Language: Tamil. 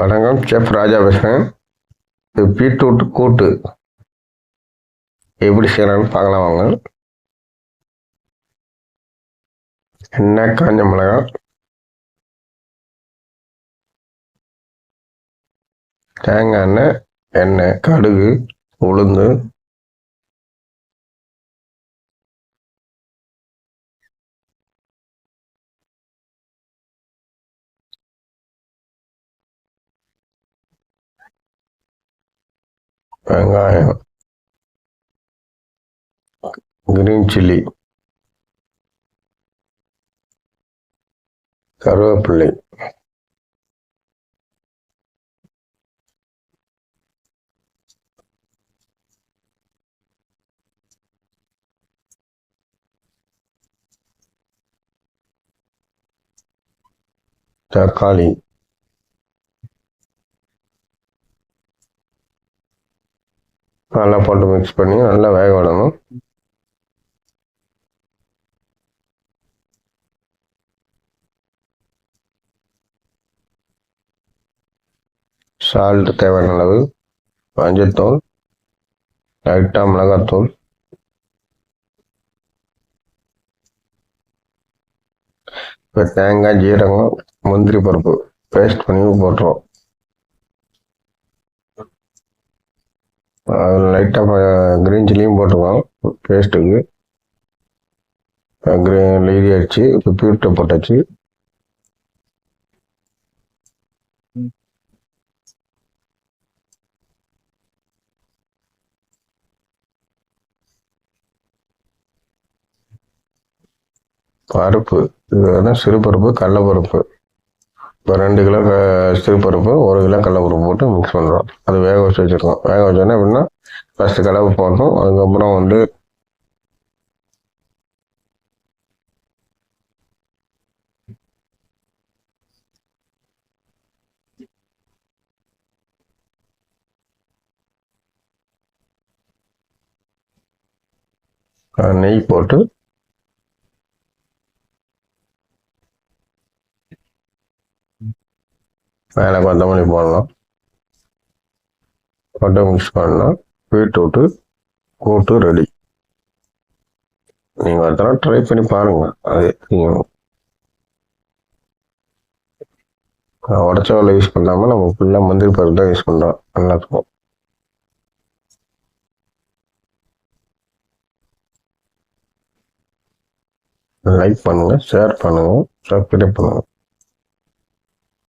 வணக்கம், செஃப் ராஜா பேசுகிறேன். இது பீட்ரூட் கூட்டு எப்படி செய்யலாம்னு பார்க்கலாம் வாங்க. எண்ணெய், காஞ்ச மிளகாய், தேங்காய் எண்ணெய், எண்ணெய், கடுகு, உளுந்து, வெங்காயம், கிரீன் சில்லி, கருவேப்பிள்ளை, தக்காளி, நல்லா போட்டு மிக்ஸ் பண்ணி நல்லா வேக விடணும். சால்ட் தேவையான அளவு, மஞ்சள்தூள், லைட்டாக மிளகாத்தூள், இப்போ தேங்காய், ஜீரகம், முந்திரி பருப்பு பேஸ்ட் பண்ணி போட்டுருவோம். லைட்டாக கிரீன் சில்லியும் போட்டுருவோம் பேஸ்ட்டுக்கு. லீதி அடிச்சு இப்போ பீட்ரூட்டை போட்டாச்சு. பருப்பு இது வந்து சிறுபருப்பு, கடலைப்பருப்பு. இப்போ 2 கிலோ சிறுபருப்பு, 1 கிலோ கடலைப்பருப்பு போட்டு மிக்ஸ் பண்ணுறோம். அது வேக வச்சு வச்சுருக்கோம். வேக வச்சோன்னா எப்படின்னா ஃபஸ்ட்டு கடலை போட்டோம், அதுக்கப்புறம் வந்து நெய் போட்டு மேலே கொத்தமல்லி போடலாம். போட்டு மிக்ஸ் பண்ணலாம். பீட்ரூட்டு கூட்டு ரெடி. நீங்கள் ஒரு தடவை ட்ரை பண்ணி பாருங்கள். அது நீங்கள் உடச்ச வெள்ளை யூஸ் பண்ணாமல் நம்ம ஃபுல்லாக முந்திரி பருப்பு தான் யூஸ் பண்ணுறோம். நல்லாயிருக்கும். லைக் பண்ணுங்கள், ஷேர் பண்ணுங்கள், சப்ஸ்கிரைப் பண்ணுங்கள்.